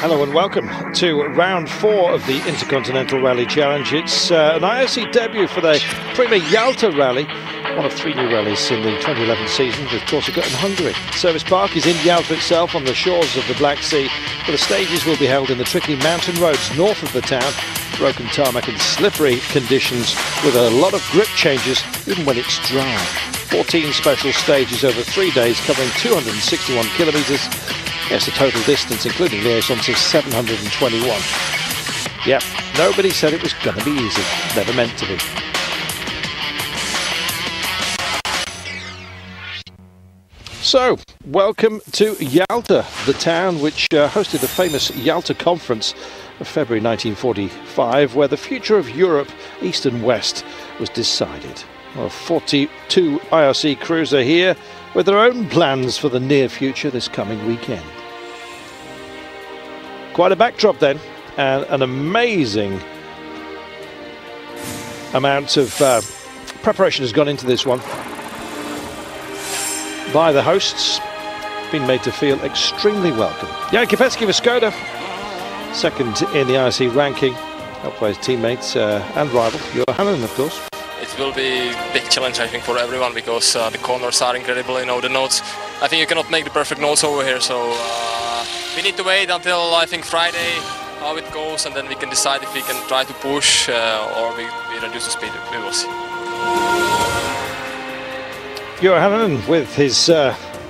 Hello and welcome to round 4 of the Intercontinental Rally Challenge. It's an IRC debut for the Premier Yalta Rally, one of 3 new rallies in the 2011 season with Corsica and Hungary. Service Park is in Yalta itself on the shores of the Black Sea, but the stages will be held in the tricky mountain roads north of the town, broken tarmac and slippery conditions with a lot of grip changes even when it's dry. 14 special stages over 3 days covering 261 kilometres. Yes, the total distance, including liaisons, is 721. Yep, nobody said it was going to be easy. Never meant to be. So, welcome to Yalta, the town which hosted the famous Yalta Conference of February 1945, where the future of Europe, East and West, was decided. Well, 42 IRC crews are here with their own plans for the near future this coming weekend. Quite a backdrop then, and an amazing amount of preparation has gone into this one by the hosts, been made to feel extremely welcome. Jan Kopecki for Skoda, second in the IRC ranking, helped by his teammates and rival, Johanan, of course. It will be a big challenge, I think, for everyone, because the corners are incredible, you know, the notes. I think you cannot make the perfect notes over here, so we need to wait until, I think, Friday, how it goes, and then we can decide if we can try to push or we reduce the speed. We will see. Johanan with his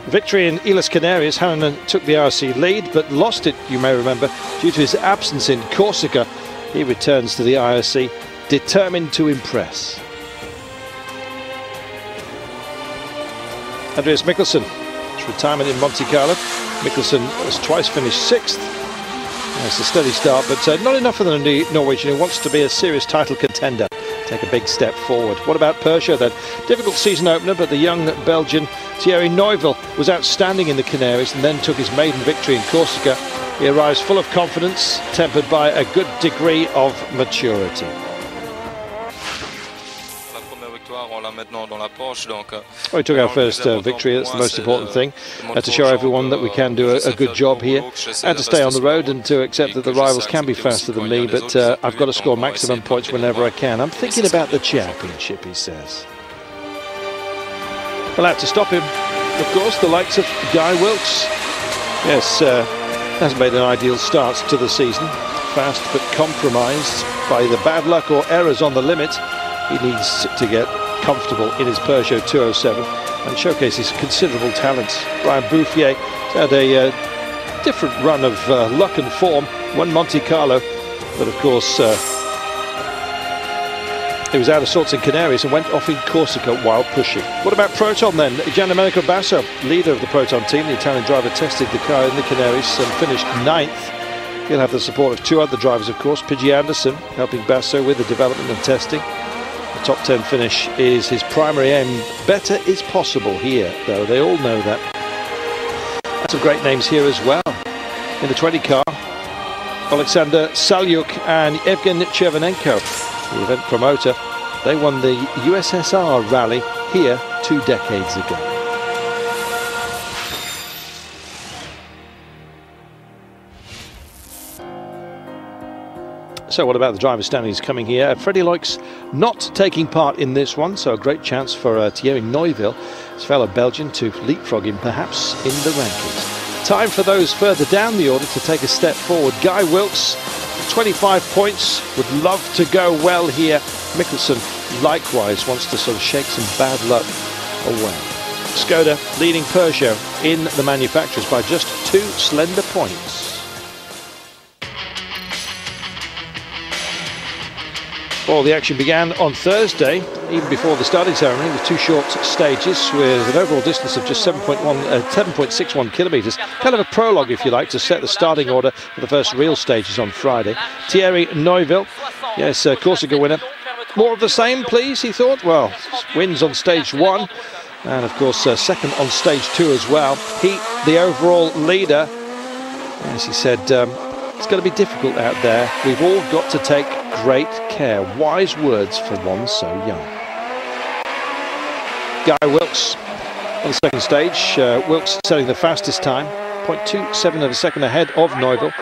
victory in Islas Canarias. Hannan took the IRC lead, but lost it, you may remember, due to his absence in Corsica. He returns to the IRC, determined to impress. Andreas Mikkelsen, his retirement in Monte Carlo. Mikkelsen has twice finished 6th. It's a steady start, but not enough for the Norwegian, who wants to be a serious title contender. Take a big step forward. What about Persia then? Difficult season opener, but the young Belgian Thierry Neuville was outstanding in the Canaries and then took his maiden victory in Corsica. He arrives full of confidence, tempered by a good degree of maturity. Well, we took our first victory. That's the most important thing, to show everyone that we can do a good job here and to stay on the road and to accept that the rivals can be faster than me, but I've got to score maximum points whenever I can. I'm thinking about the championship, he says. We'll have to stop him, of course, the likes of Guy Wilkes. Yes, hasn't made an ideal start to the season. Fast but compromised by the bad luck or errors on the limit. He needs to get comfortable in his Peugeot 207 and showcases considerable talent. Brian Bouffier had a different run of luck and form, won Monte Carlo, but of course he was out of sorts in Canaries and went off in Corsica while pushing. What about Proton then? Giandomenico Basso, leader of the Proton team, the Italian driver, tested the car in the Canaries and finished 9th. He'll have the support of 2 other drivers, of course. Pidgey Anderson helping Basso with the development and testing. The top 10 finish is his primary aim. Better is possible here, though. They all know that. Some great names here as well. In the 20 car, Alexander Salyuk and Evgen Chervenenko, the event promoter. They won the USSR rally here 2 decades ago. So what about the driver standings coming here? Freddie Loix not taking part in this one, so a great chance for Thierry Neuville, his fellow Belgian, to leapfrog him perhaps in the rankings. Time for those further down the order to take a step forward. Guy Wilkes, 25 points, would love to go well here. Mikkelsen likewise wants to sort of shake some bad luck away. Skoda leading Peugeot in the manufacturers by just 2 slender points. Well, the action began on Thursday, even before the starting ceremony, with 2 short stages with an overall distance of just 7.61 kilometres. Kind of a prologue, if you like, to set the starting order for the first real stages on Friday. Thierry Neuville, yes, Corsica winner. More of the same, please, he thought. Well, wins on stage 1. And of course, second on stage 2 as well. He, the overall leader, as he said, it's going to be difficult out there. We've all got to take great care. Wise words for one so young. Guy Wilkes on the second stage. Wilkes setting the fastest time, 0.27 of a second ahead of Neuville.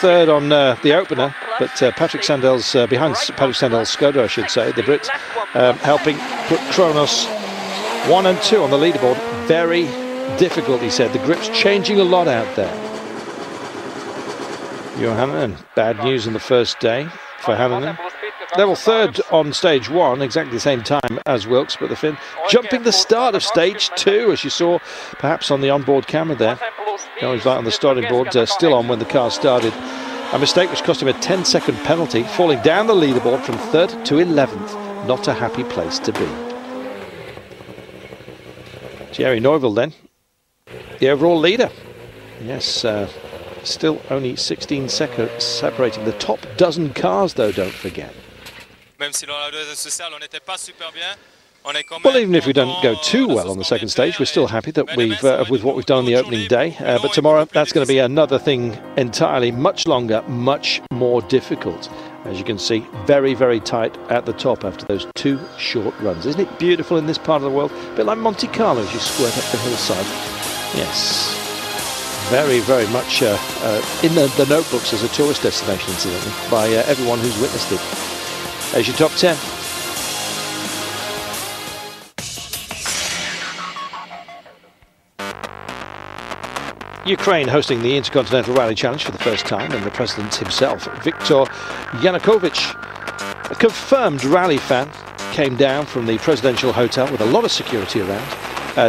Third on the opener, but Patrick Sandel's behind Patrick Sandel's Skoda, I should say. The Brit helping put Kronos 1 and 2 on the leaderboard. Very difficult, he said. The grip's changing a lot out there. Johanan, bad news on the first day for Hannanen. Level third on stage 1, exactly the same time as Wilkes, but the Finn jumping the start of stage 2, as you saw perhaps on the onboard camera there. He's right on the starting board, still on when the car started. A mistake which cost him a 10-second penalty, falling down the leaderboard from 3rd to 11th. Not a happy place to be. Thierry Neuville then, the overall leader. Yes, still only 16 seconds separating the top dozen cars, though, don't forget. Well, even if we don't go too well on the second stage, we're still happy that we've with what we've done on the opening day. But tomorrow, that's going to be another thing entirely, much longer, much more difficult. As you can see, very, very tight at the top after those 2 short runs. Isn't it beautiful in this part of the world? A bit like Monte Carlo as you squirt up the hillside. Yes. Very, very much in the notebooks as a tourist destination, incidentally, by everyone who's witnessed it. There's your top 10. Ukraine hosting the Intercontinental Rally Challenge for the first time, and the president himself, Viktor Yanukovych, a confirmed rally fan, came down from the presidential hotel with a lot of security around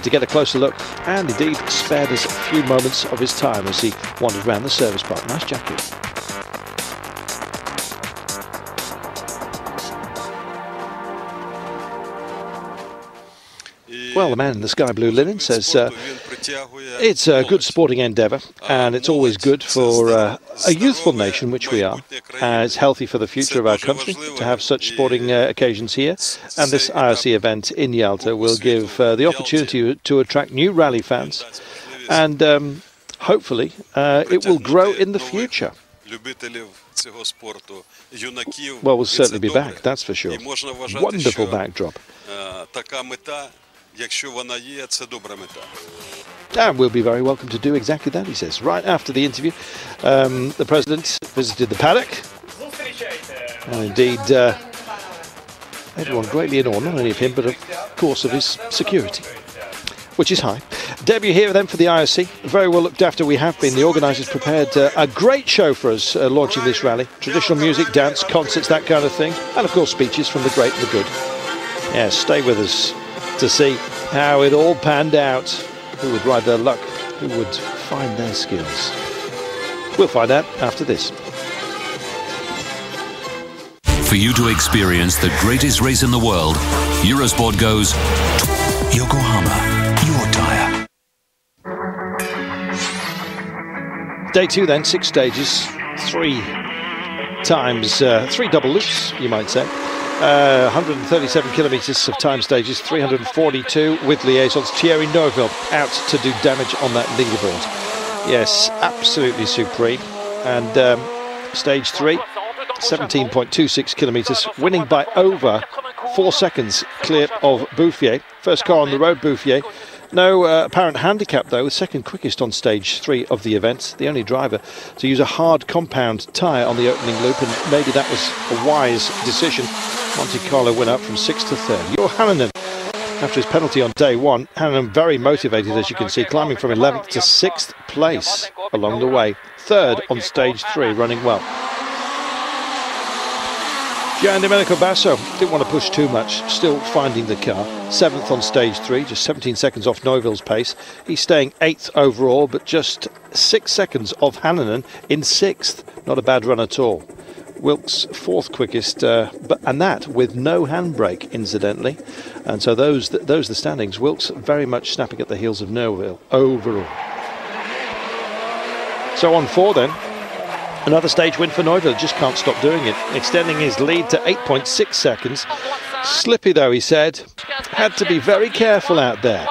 to get a closer look, and indeed spared us a few moments of his time as he wandered around the service park. Nice jacket. Well, the man in the sky blue linen says it's a good sporting endeavour, and it's always good for a youthful nation, which we are. It's healthy for the future of our country to have such sporting occasions here, and this IRC event in Yalta will give the opportunity to attract new rally fans, and hopefully it will grow in the future. Well, we'll certainly be back, that's for sure. Wonderful backdrop. And we'll be very welcome to do exactly that, he says. Right after the interview, the president visited the paddock. And indeed, everyone greatly in awe, not only of him, but of course of his security, which is high. Debut here then for the IRC. Very well looked after we have been. The organisers prepared a great show for us launching this rally. Traditional music, dance, concerts, that kind of thing. And of course speeches from the great and the good. Yes, stay with us to see how it all panned out. Who would ride their luck? Who would find their skills? We'll find out after this. For you to experience the greatest race in the world, Eurosport goes to Yokohama, your tire. Day 2 then, 6 stages, 3 times, 3 double loops, you might say. 137 kilometres of time stages, 342 with liaisons. Thierry Neuville out to do damage on that leaderboard. Yes, absolutely supreme. And stage 3, 17.26 kilometres, winning by over 4 seconds clear of Bouffier. First car on the road, Bouffier. No apparent handicap, though, second quickest on stage 3 of the event. The only driver to use a hard compound tyre on the opening loop, and maybe that was a wise decision. Monte Carlo went up from 6th to 3rd. Johanan, after his penalty on day 1, Hannanen very motivated, as you can see, climbing from 11th to 6th place along the way. 3rd on stage 3, running well. Gian Domenico Basso didn't want to push too much, still finding the car. 7th on stage 3, just 17 seconds off Neuville's pace. He's staying 8th overall, but just 6 seconds off Hannanen in 6th. Not a bad run at all. Wilkes 4th quickest, and that with no handbrake, incidentally. And so those the standings. Wilkes very much snapping at the heels of Neuville overall. So on 4 then. Another stage win for Neuville, just can't stop doing it, extending his lead to 8.6 seconds. Slippy though, he said. Had to be very careful out there.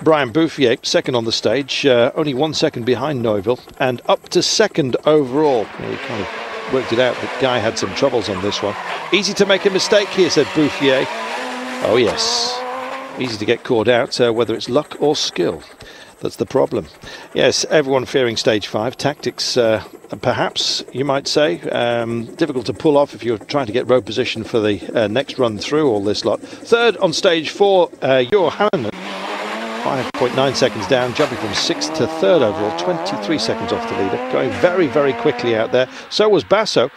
Brian Bouffier, second on the stage, only 1 second behind Neuville, and up to second overall. Well, he kind of worked it out, but Guy had some troubles on this one. Easy to make a mistake here, said Bouffier. Oh yes, easy to get caught out, whether it's luck or skill. That's the problem. Yes, everyone fearing stage 5. Tactics, perhaps, you might say. Difficult to pull off if you're trying to get road position for the next run through all this lot. Third on stage 4, Johannes. 5.9 seconds down, jumping from 6th to 3rd overall, 23 seconds off the leader. Going very, very quickly out there. So was Basso.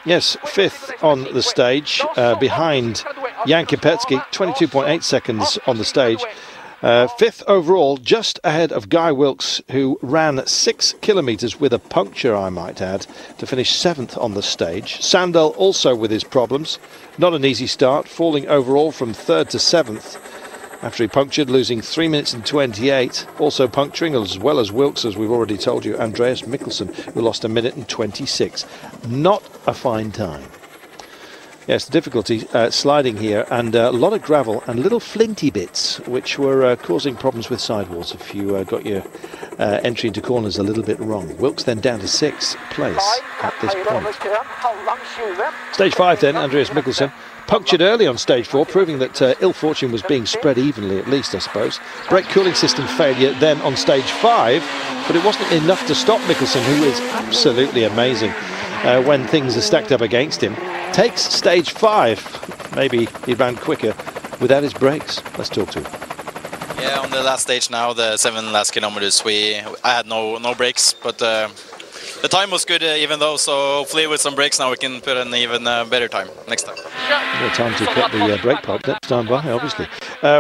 Yes, 5th on the stage, behind Jan Kipecki, 22.8 seconds on the stage. 5th overall, just ahead of Guy Wilkes, who ran 6 kilometres with a puncture, I might add, to finish 7th on the stage. Sandel also with his problems. Not an easy start, falling overall from 3rd to 7th. After he punctured, losing 3 minutes and 28. Also puncturing, as well as Wilkes, as we've already told you, Andreas Mikkelsen, who lost 1 minute and 26. Not a fine time. Yes, the difficulty sliding here, and a lot of gravel and little flinty bits, which were causing problems with sidewalls if you got your entry into corners a little bit wrong. Wilkes then down to 6th place at this point. Stage 5 then, Andreas Mikkelsen. Punctured early on stage 4, proving that ill fortune was being spread evenly, at least, I suppose. Brake cooling system failure then on stage 5, but it wasn't enough to stop Mikkelsen, who is absolutely amazing when things are stacked up against him. Takes stage 5. Maybe he ran quicker without his brakes. Let's talk to him. Yeah, on the last stage now, the 7 last kilometers, I had no brakes, but the time was good even though, so hopefully with some brakes now we can put an even better time next time. No time to cut the brake pipe, that's down by, obviously.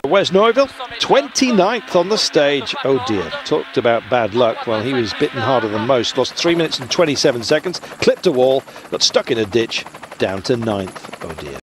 Where's Neuville? 29th on the stage. Oh dear, talked about bad luck. Well, he was bitten harder than most. Lost 3 minutes and 27 seconds, clipped a wall, got stuck in a ditch, down to 9th. Oh dear.